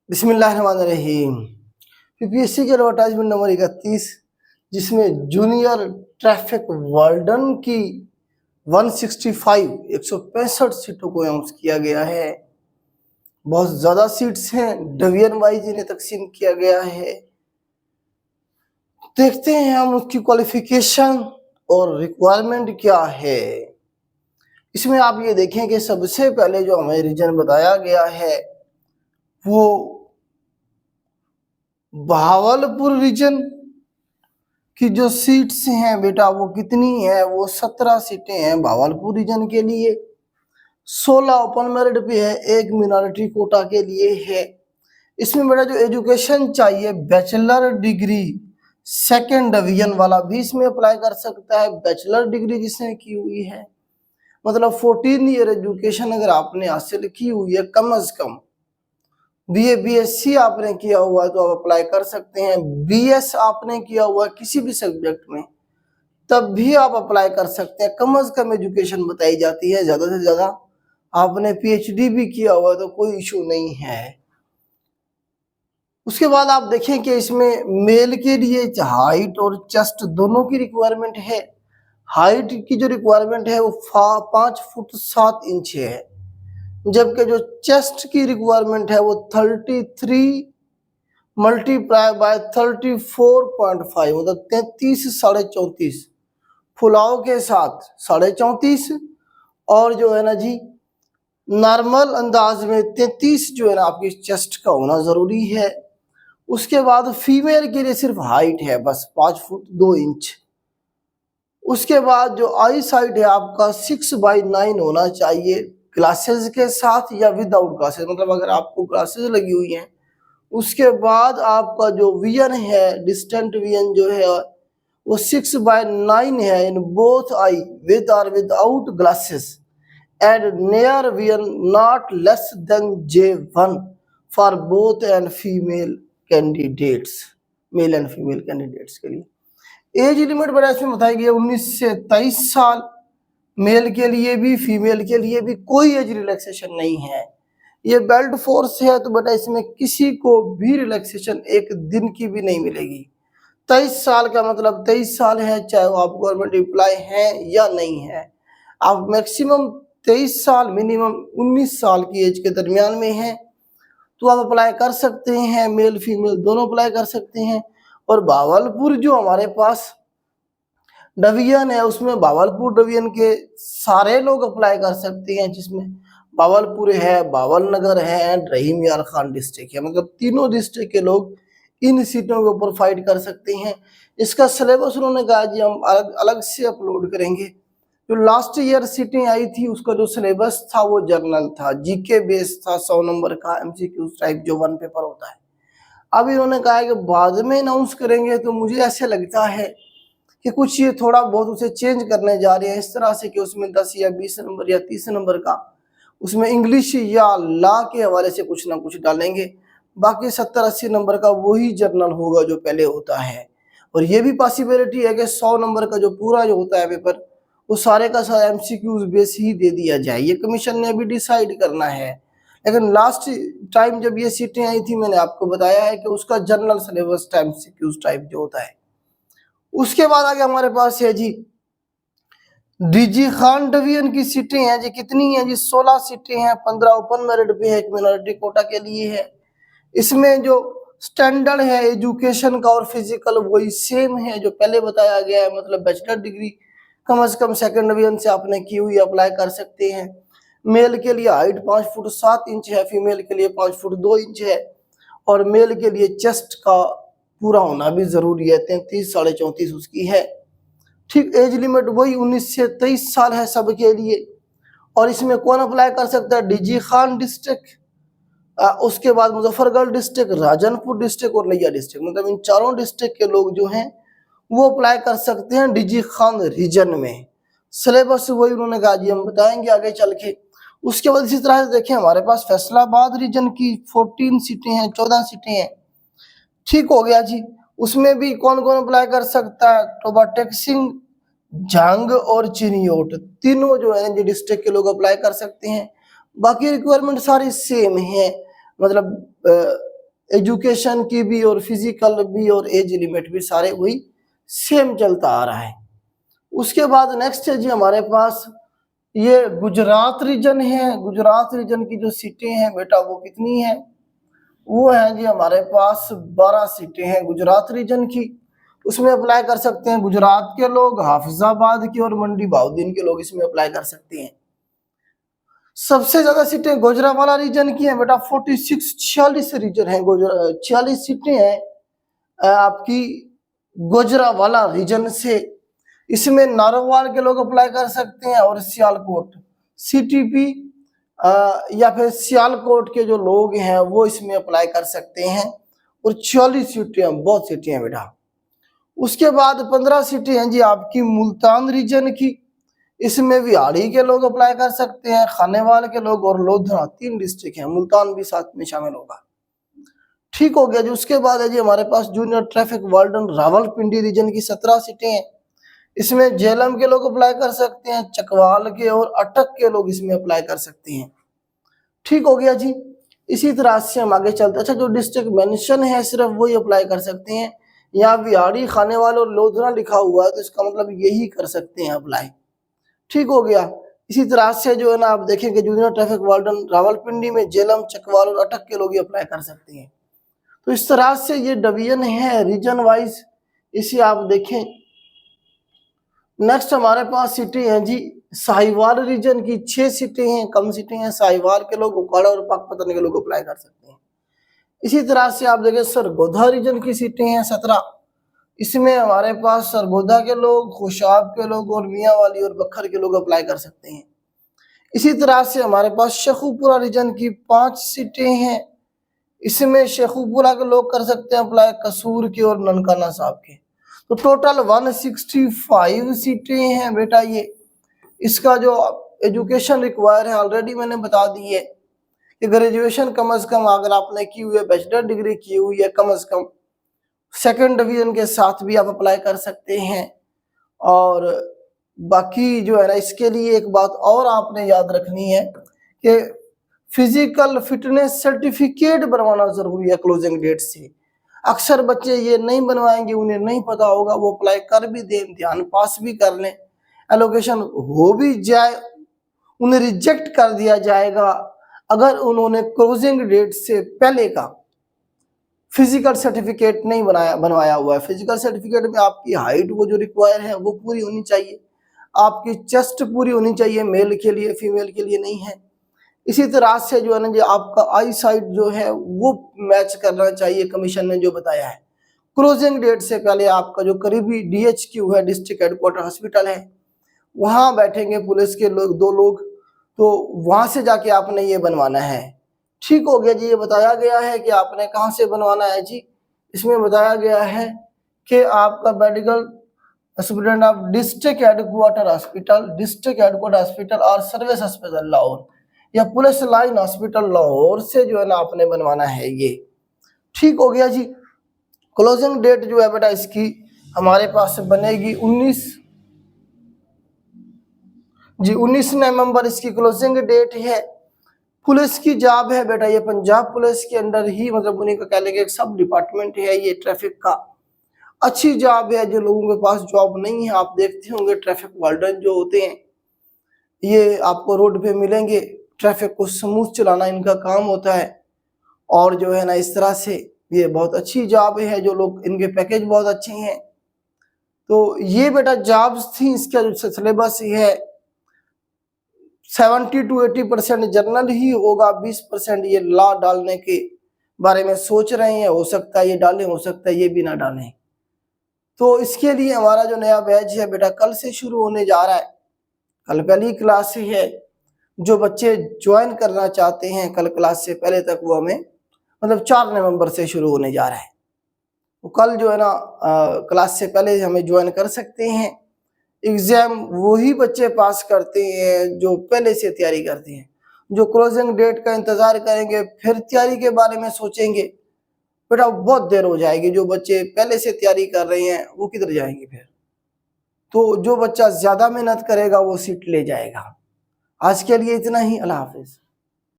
बिस्मिल्लाहिर्रहमानिर्रहीम। पीपीएससी के advertisement number 31, जिसमें जूनियर ट्रैफिक वार्डन की 165 सीटों को अनाउंस किया गया है। बहुत ज़्यादा सीट्स हैं, डिवीजन वाइज इन्हें तकसीम किया गया है। देखते हैं हम उसकी क्वालिफिकेशन और रिक्वायरमेंट क्या है। इसमें आप ये देखें कि सबसे पहले जो हमें रीजन बताया गया है वो बहावलपुर रीजन की जो सीट्स हैं बेटा वो कितनी है, वो 17 सीटें हैं बहावलपुर रीजन के लिए। 16 ओपन मेरिट पे है, एक मिनॉरिटी कोटा के लिए है। इसमें बेटा जो एजुकेशन चाहिए बैचलर डिग्री, सेकेंड डिवीजन वाला भी इसमें अप्लाई कर सकता है। बैचलर डिग्री जिसने की हुई है, मतलब 14 ईयर एजुकेशन अगर आपने हासिल की हुई है कम अज कम, बीए बीएससी आपने किया हुआ है तो आप अप्लाई कर सकते हैं। बीएस आपने किया हुआ है किसी भी सब्जेक्ट में तब भी आप अप्लाई कर सकते हैं। कम से कम एजुकेशन बताई जाती है, ज्यादा से ज्यादा आपने पीएचडी भी किया हुआ है तो कोई इशू नहीं है। उसके बाद आप देखें कि इसमें मेल के लिए हाइट और चेस्ट दोनों की रिक्वायरमेंट है। हाइट की जो रिक्वायरमेंट है वो 5 फुट 7 इंच है, जबकि जो चेस्ट की रिक्वायरमेंट है वो 33 मल्टीप्लाई बाय 34.5 मतलब 33 साढ़े 34 फुलाव के साथ 34.5 और जो है ना जी नॉर्मल अंदाज में 33 जो है ना आपकी चेस्ट का होना जरूरी है। उसके बाद फीमेल के लिए सिर्फ हाइट है बस 5 फुट 2 इंच। उसके बाद जो आई साइड है आपका 6/9 होना चाहिए, ग्लासेस के साथ या विदाउट ग्लासेस, मतलब अगर आपको ग्लासेस लगी हुई हैं। उसके बाद आपका जो विजन है, डिस्टेंट विजन जो है वो 6/9 है इन बोथ आई विद और without glasses and near vision not less than J1 for both and female candidates, male and female candidates के लिए। एज लिमिट बड़ा इसमें बताई गई है 19 से 23 साल, मेल के लिए भी फीमेल के लिए भी कोई एज रिलैक्सेशन नहीं है। ये बेल्ट फोर्स है तो बेटा इसमें किसी को भी रिलैक्सेशन एक दिन की भी नहीं मिलेगी। 23 साल का मतलब 23 साल है, चाहे वो आप गवर्नमेंट एम्प्लॉय हैं या नहीं है। आप मैक्सिमम 23 साल, मिनिमम 19 साल की एज के दरमियान में है तो आप अप्लाई कर सकते हैं। मेल फीमेल दोनों अप्लाई कर सकते हैं। और बहावलपुर जो हमारे पास डिवीजन है उसमें बहावलपुर डिवीजन के सारे लोग अप्लाई कर सकते हैं, जिसमें बहावलपुर है, बावल नगर है एंड रहीम यार खान डिस्ट्रिक्ट है, मतलब तीनों डिस्ट्रिक्ट के लोग इन सीटों के ऊपर फाइट कर सकते हैं। इसका सिलेबस उन्होंने कहा जी हम अलग अलग से अपलोड करेंगे। जो लास्ट ईयर सीटें आई थी उसका जो सिलेबस था वो जर्नल था, जीके बेस था, 100 नंबर का एमसीक्यू टाइप जो 1 पेपर होता है। अब इन्होंने कहा है कि बाद में अनाउंस करेंगे, तो मुझे ऐसे लगता है कि कुछ ये थोड़ा बहुत उसे चेंज करने जा रहे हैं इस तरह से कि उसमें 10 या 20 नंबर या 30 नंबर का उसमें इंग्लिश या लॉ के हवाले से कुछ ना कुछ डालेंगे। बाकी 70-80 नंबर का वही जर्नल होगा जो पहले होता है। और ये भी पॉसिबिलिटी है कि 100 नंबर का जो पूरा जो होता है पेपर वो सारे का सारा एमसीक्यूज बेस ही दे दिया जाए। ये कमीशन ने अभी डिसाइड करना है। लेकिन लास्ट टाइम जब ये सीटें आई थी मैंने आपको बताया है कि उसका जनरल सिलेबस एमसीक्यूज टाइप जो होता है। उसके बाद आगे हमारे पास है जी डीजी खान डिवीजन की सीटें हैं जी, कितनी हैं जी 16 सीटें हैं, 15 ओपन मेरिट पे है, एक मिनॉरिटी कोटा के लिए है। इसमें जो स्टैंडर्ड है एजुकेशन का और फिजिकल वही सेम है जो पहले बताया गया है, मतलब बैचलर डिग्री कम से कम सेकंड डिवीजन से आपने की हुई अप्लाई कर सकते हैं। मेल के लिए हाइट 5 फुट 7 इंच है, फीमेल के लिए 5 फुट 2 इंच है। और मेल के लिए चेस्ट का पूरा होना भी जरूरी है, 33 साढ़े 34 उसकी है। ठीक, एज लिमिट वही 19 से 23 साल है सबके लिए। और इसमें कौन अप्लाई कर सकता है, डीजी खान डिस्ट्रिक्ट, उसके बाद मुजफ्फरगढ़ डिस्ट्रिक्ट, राजनपुर डिस्ट्रिक्ट और लिया डिस्ट्रिक्ट, मतलब इन चारों डिस्ट्रिक्ट के लोग जो हैं वो अप्लाई कर सकते हैं डीजी खान रीजन में। सिलेबस वही उन्होंने कहा जी हम बताएंगे आगे चल के। उसके बाद इसी तरह से देखें हमारे पास फैसलाबाद रीजन की 14 सीटें हैं, 14 सीटें हैं। ठीक हो गया जी। उसमें भी कौन कौन अप्लाई कर सकता है, टोबा टेक्सिंग, झांग और चिनियोट, तीनों जो है जो डिस्ट्रिक्ट के लोग अप्लाई कर सकते हैं। बाकी रिक्वायरमेंट सारी सेम है, मतलब एजुकेशन की भी और फिजिकल भी और एज लिमिट भी सारे वही सेम चलता आ रहा है। उसके बाद नेक्स्ट है जी हमारे पास ये गुजरात रीजन है। गुजरात रीजन की जो सीटें हैं बेटा वो कितनी है, वो है जी हमारे पास 12 सीटें हैं गुजरात रीजन की। उसमें अप्लाई कर सकते हैं गुजरात के लोग, हाफिजाबाद के और मंडी बहाउद्दीन के लोग इसमें अप्लाई कर सकते हैं। सबसे ज्यादा सीटें गुजरावाला रीजन की हैं बेटा, 46 रीजन है, 46 सीटें हैं आपकी गुजरावाला रीजन से। इसमें नारोवाल के लोग अप्लाई कर सकते हैं और सियालकोट सीटीपी या फिर सियालकोट के जो लोग हैं वो इसमें अप्लाई कर सकते हैं। और 46 सीटें हैं, बहुत सीटें हैं बेटा। उसके बाद 15 सीटें हैं जी आपकी मुल्तान रीजन की। इसमें विहाड़ी के लोग अप्लाई कर सकते हैं, खानेवाल के लोग और लोधरा, 3 डिस्ट्रिक्ट हैं, मुल्तान भी साथ में शामिल होगा। ठीक हो गया जी। उसके बाद है जी हमारे पास junior traffic warden Rawalpindi region की 17 सीटें हैं। इसमें झेलम के लोग अप्लाई कर सकते हैं, चकवाल के और अटक के लोग इसमें अप्लाई कर सकते हैं। ठीक हो गया जी। इसी तरह से हम आगे चलते हैं। अच्छा, जो डिस्ट्रिक्ट मेंशन है सिर्फ वही अप्लाई कर सकते हैं। यहाँ विहाड़ी, खानेवाल और लोधरा लिखा हुआ है तो इसका मतलब यही कर सकते हैं अप्लाई। ठीक हो गया। इसी तरह से जो है ना आप देखेंगे जूनियर ट्रैफिक वार्डन रावलपिंडी में झेलम, चकवाल और अटक के लोग ही अप्लाई कर सकते हैं। तो इस तरह से ये डिवीजन है रीजन वाइज, इसे आप देखें। नेक्स्ट हमारे पास सीटें हैं जी साहिवाल रीजन की, 6 सीटें हैं, कम सीटें हैं। साहिवाल के लोग, उकाड़ा और पाकपतन के लोग अप्लाई कर सकते हैं। इसी तरह से आप देखें सरगोधा रीजन की सीटें हैं 17। इसमें हमारे पास सरगोधा के लोग, खुशाब के लोग और मियांवाली और बखर के लोग अप्लाई कर सकते हैं। इसी तरह से हमारे पास शेखुपुरा रीजन की 5 सीटें हैं। इसमें शेखुपुरा के लोग कर सकते हैं अप्लाई, कसूर के और ननकाना साहब के। तो टोटल 165 सीटें हैं बेटा ये। इसका जो एजुकेशन रिक्वायर है ऑलरेडी मैंने बता दी है कि ग्रेजुएशन कम से कम अगर आपने की हुई है, बैचलर डिग्री की हुई है कम से कम, सेकंड डिवीजन के साथ भी आप अप्लाई कर सकते हैं। और बाकी जो है ना इसके लिए एक बात और आपने याद रखनी है कि फिजिकल फिटनेस सर्टिफिकेट बनवाना जरूरी है क्लोजिंग डेट से। अक्सर बच्चे ये नहीं बनवाएंगे, उन्हें नहीं पता होगा, वो अप्लाई कर भी दें, इम्तिहान पास भी कर लें, एलोकेशन हो भी जाए, उन्हें रिजेक्ट कर दिया जाएगा अगर उन्होंने क्लोजिंग डेट से पहले का फिजिकल सर्टिफिकेट नहीं बनवाया हुआ है। फिजिकल सर्टिफिकेट में आपकी हाइट वो जो रिक्वायर है वो पूरी होनी चाहिए, आपकी चेस्ट पूरी होनी चाहिए, मेल के लिए, फीमेल के लिए नहीं है। इसी तरह से जो है ना जो आपका आई साइट जो है वो मैच करना चाहिए, कमीशन ने जो बताया है। क्लोजिंग डेट से पहले आपका जो करीबी DHQ है, डिस्ट्रिक्ट हेडक्वार्टर हॉस्पिटल है, वहां बैठेंगे पुलिस के लोग, 2 लोग, तो वहां से जाके आपने ये बनवाना है। ठीक हो गया जी। ये बताया गया है कि आपने कहाँ से बनवाना है जी। इसमें बताया गया है कि आपका medical superintendent of district headquarter hospital और सर्विस हॉस्पिटल लाहौर या पुलिस लाइन हॉस्पिटल लाहौर से जो है ना आपने बनवाना है ये। ठीक हो गया जी। क्लोजिंग डेट जो है बेटा इसकी हमारे पास बनेगी 19 नवंबर इसकी क्लोजिंग डेट है। पुलिस की जॉब है बेटा ये, पंजाब पुलिस के अंडर ही, मतलब उन्हीं का कह लेंगे एक सब डिपार्टमेंट है ये ट्रैफिक का। अच्छी जॉब है, जो लोगों के पास जॉब नहीं है, आप देखते होंगे ट्रैफिक वार्डन जो होते हैं ये आपको रोड पे मिलेंगे, ट्रैफिक को स्मूथ चलाना इनका काम होता है। और जो है ना इस तरह से ये बहुत अच्छी जॉब है, जो लोग, इनके पैकेज बहुत अच्छे हैं। तो ये बेटा जॉब्स थी। इसका जो सिलेबस है 70 to 80% जर्नल ही होगा, 20% ये लॉ डालने के बारे में सोच रहे हैं, हो सकता है ये डालें, हो सकता है ये भी ना डालें। तो इसके लिए हमारा जो नया बैच है बेटा कल से शुरू होने जा रहा है। कल पहली क्लास है, जो बच्चे ज्वाइन करना चाहते हैं कल क्लास से पहले तक, वो हमें मतलब 4 नवंबर से शुरू होने जा रहा है। तो कल जो है ना क्लास से पहले हमें ज्वाइन कर सकते हैं। एग्जाम वही बच्चे पास करते हैं जो पहले से तैयारी करते हैं। जो क्लोजिंग डेट का इंतजार करेंगे फिर तैयारी के बारे में सोचेंगे, बेटा बहुत देर हो जाएगी। जो बच्चे पहले से तैयारी कर रहे हैं वो किधर जाएंगे फिर। तो जो बच्चा ज्यादा मेहनत करेगा वो सीट ले जाएगा। आज के लिए इतना ही। अल्लाह हाफिज।